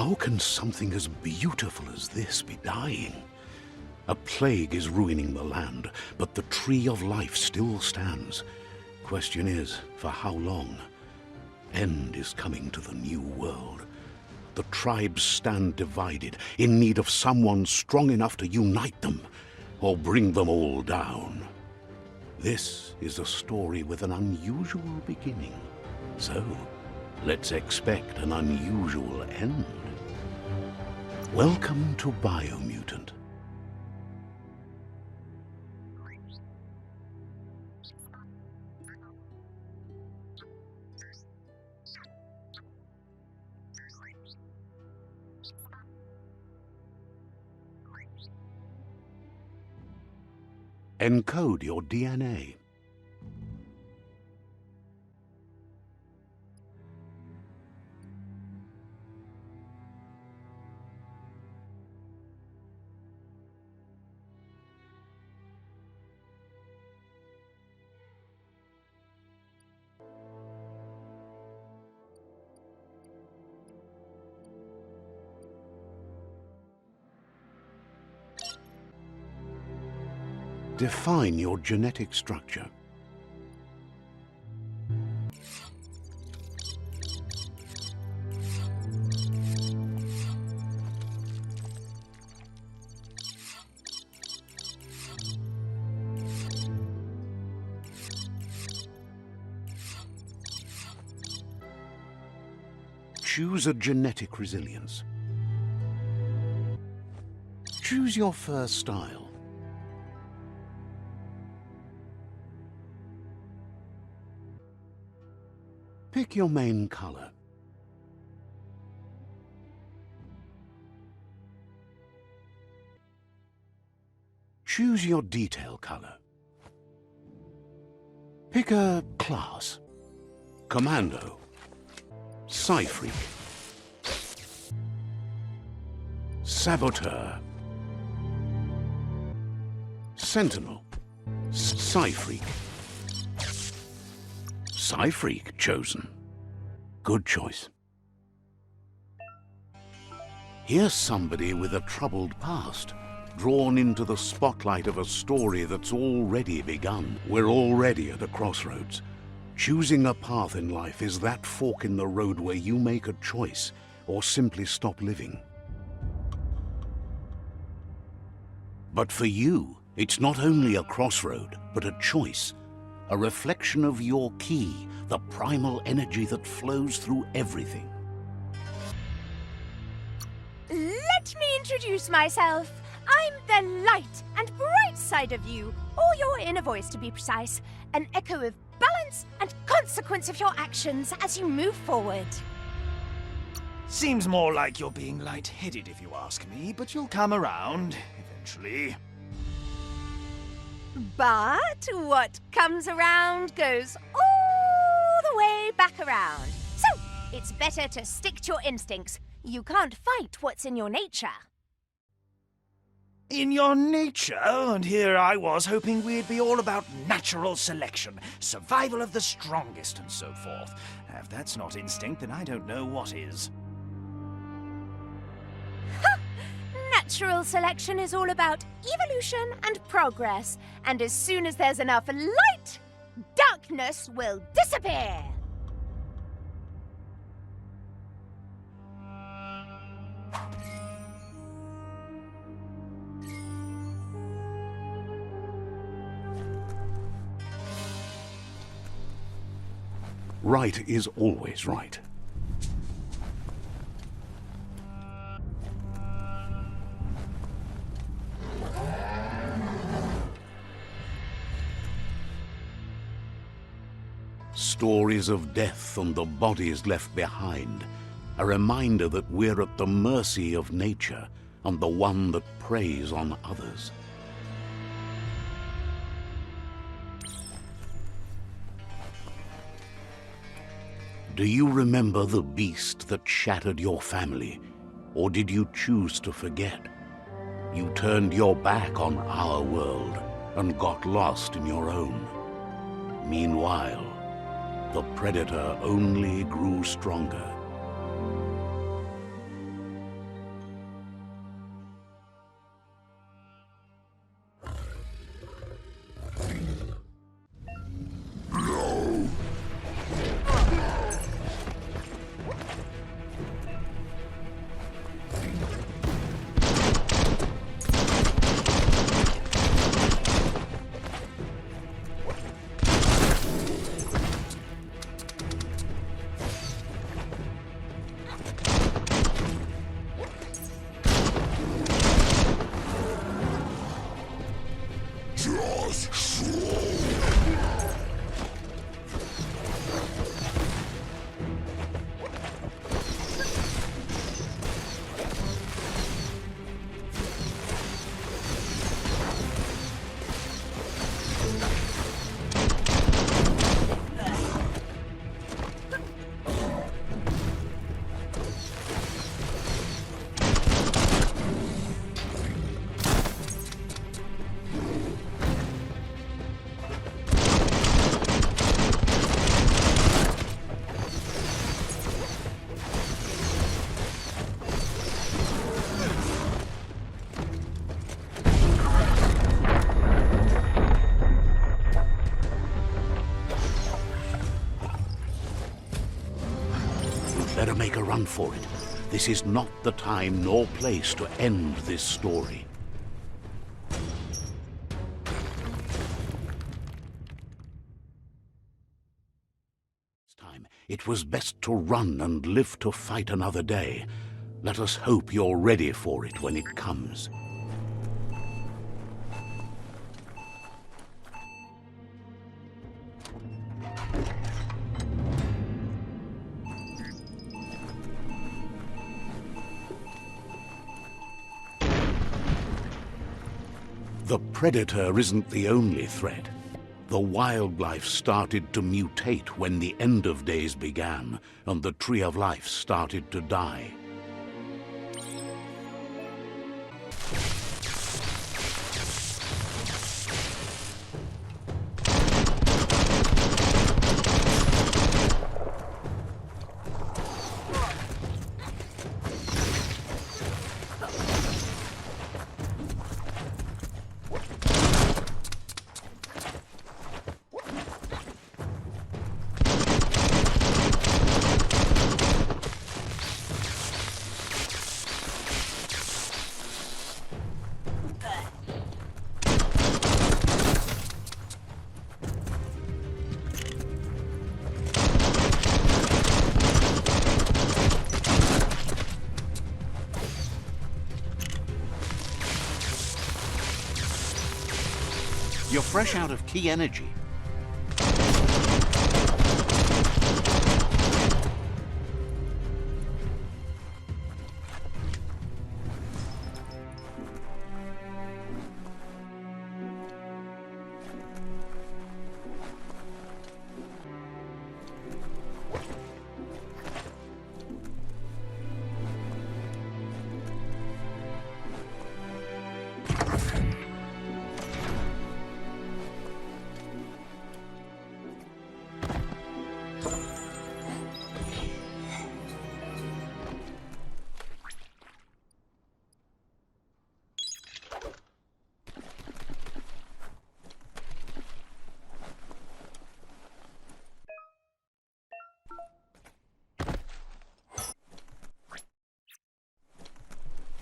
How can something as beautiful as this be dying? A plague is ruining the land, but the tree of life still stands. Question is, for how long? End is coming to the new world. The tribes stand divided, in need of someone strong enough to unite them, or bring them all down. This is a story with an unusual beginning. So, let's expect an unusual end. Welcome to Biomutant. Encode your DNA. Define your genetic structure. Choose a genetic resilience. Choose your fur style. Pick your main color. Choose your detail color. Pick a class. Commando. Psy-Freak. Saboteur. Sentinel. Psy-Freak. Psy-Freak chosen. Good choice. Here's somebody with a troubled past, drawn into the spotlight of a story that's already begun. We're already at a crossroads. Choosing a path in life is that fork in the road where you make a choice or simply stop living. But for you, it's not only a crossroad, but a choice. A reflection of your key, the primal energy that flows through everything. Let me introduce myself. I'm the light and bright side of you, or your inner voice to be precise, an echo of balance and consequence of your actions as you move forward. Seems more like you're being light-headed if you ask me, but you'll come around eventually. But what comes around goes all the way back around. So, it's better to stick to your instincts. You can't fight what's in your nature. In your nature, and here I was hoping we'd be all about natural selection, survival of the strongest, and so forth. If that's not instinct, then I don't know what is. Natural selection is all about evolution and progress, and as soon as there's enough light, darkness will disappear. Right is always right. Stories of death and the bodies left behind, a reminder that we're at the mercy of nature and the one that preys on others. Do you remember the beast that shattered your family, or did you choose to forget? You turned your back on our world and got lost in your own. Meanwhile, the predator only grew stronger. make a run for it. This is not the time nor place to end this story. This time, it was best to run and live to fight another day. Let us hope you're ready for it when it comes. The predator isn't the only threat. The wildlife started to mutate when the end of days began, and the tree of life started to die. You're fresh out of key energy.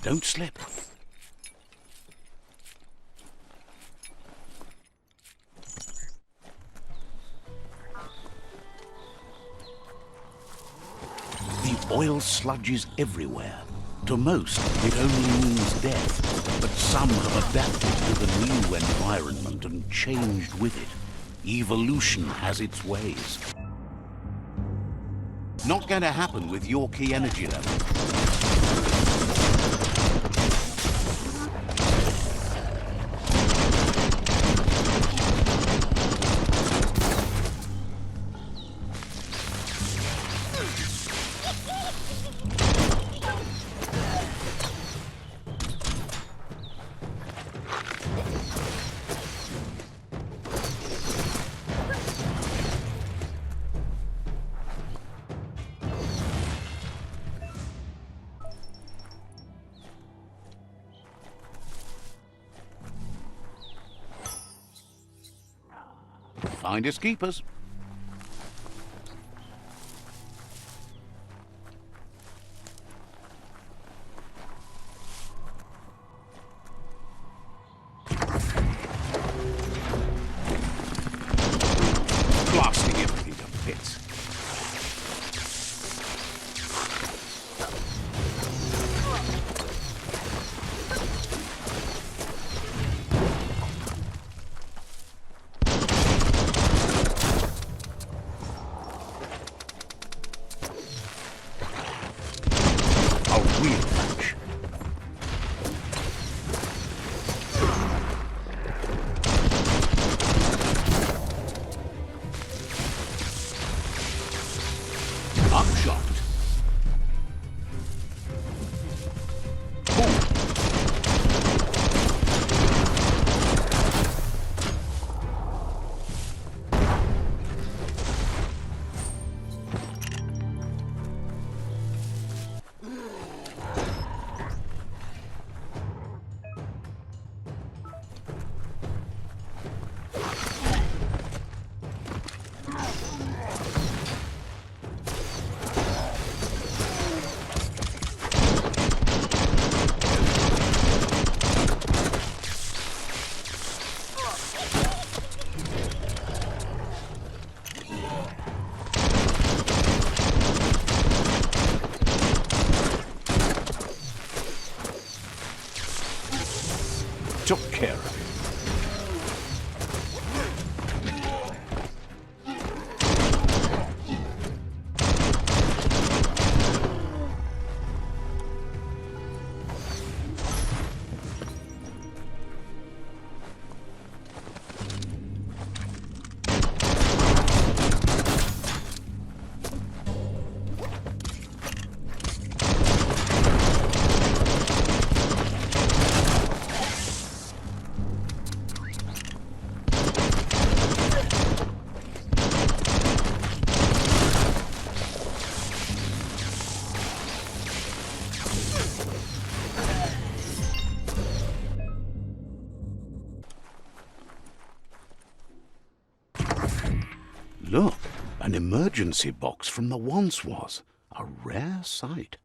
Don't slip. The oil sludge is everywhere. To most, it only means death, but some have adapted to the new environment and changed with it. Evolution has its ways. Not going to happen with your key energy level. Finders keepers. Blasting everything to bits. took care of it. Look, an emergency box from the once was. A rare sight.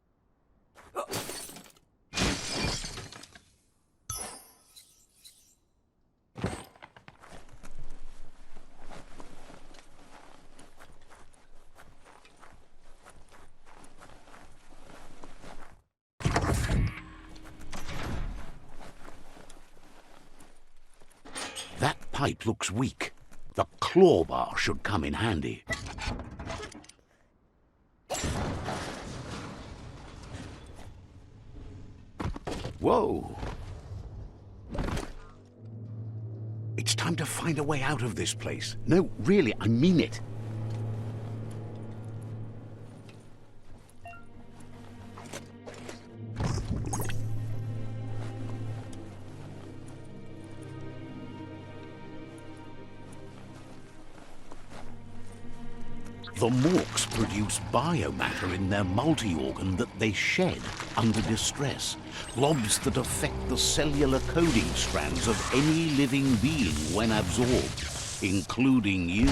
That pipe looks weak. The claw bar should come in handy. Whoa! It's time to find a way out of this place. No, really, I mean it. The morks produce biomatter in their multi-organ that they shed under distress, blobs that affect the cellular coding strands of any living being when absorbed, including you.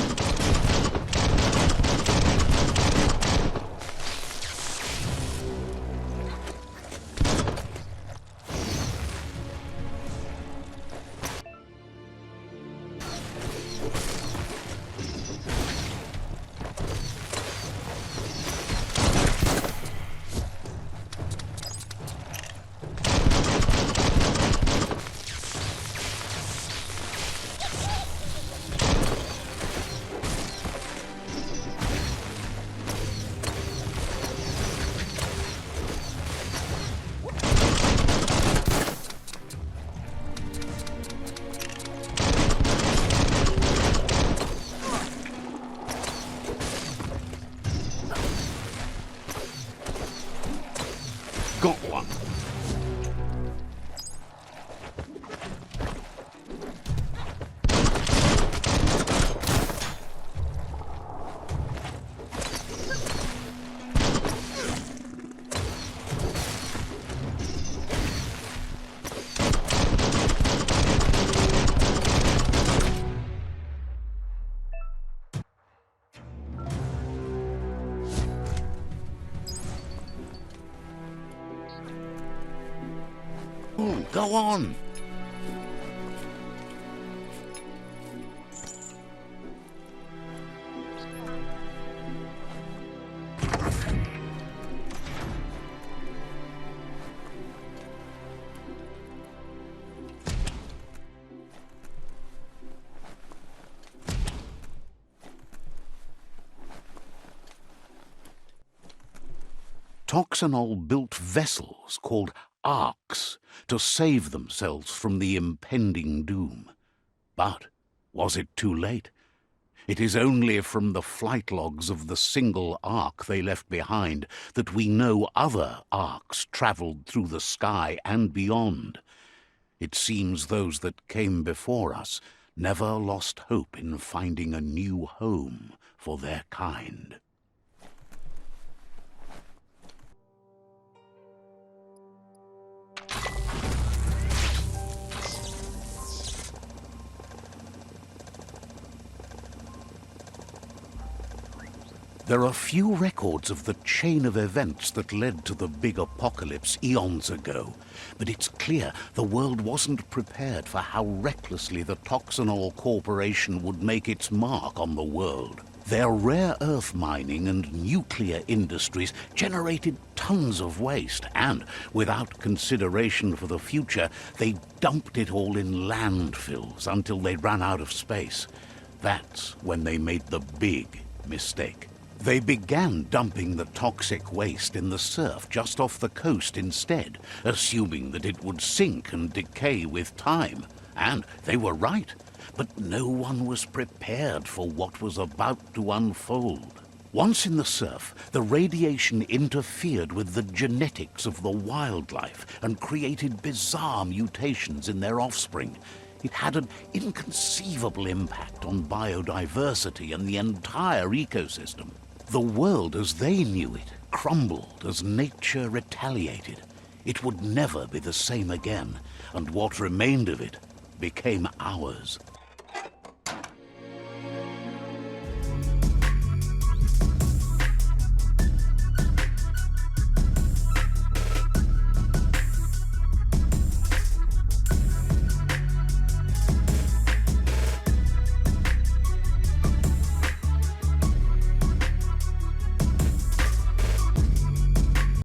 Got one. Go on. Toxanol built vessels called arks to save themselves from the impending doom. But was it too late? It is only from the flight logs of the single ark they left behind that we know other arks travelled through the sky and beyond. It seems those that came before us never lost hope in finding a new home for their kind. There are few records of the chain of events that led to the big apocalypse eons ago, but it's clear the world wasn't prepared for how recklessly the Toxanol Corporation would make its mark on the world. Their rare earth mining and nuclear industries generated tons of waste, and without consideration for the future, they dumped it all in landfills until they ran out of space. That's when they made the big mistake. They began dumping the toxic waste in the surf just off the coast instead, assuming that it would sink and decay with time. And they were right. But no one was prepared for what was about to unfold. Once in the surf, the radiation interfered with the genetics of the wildlife and created bizarre mutations in their offspring. It had an inconceivable impact on biodiversity and the entire ecosystem. The world as they knew it crumbled as nature retaliated. It would never be the same again, and what remained of it became ours.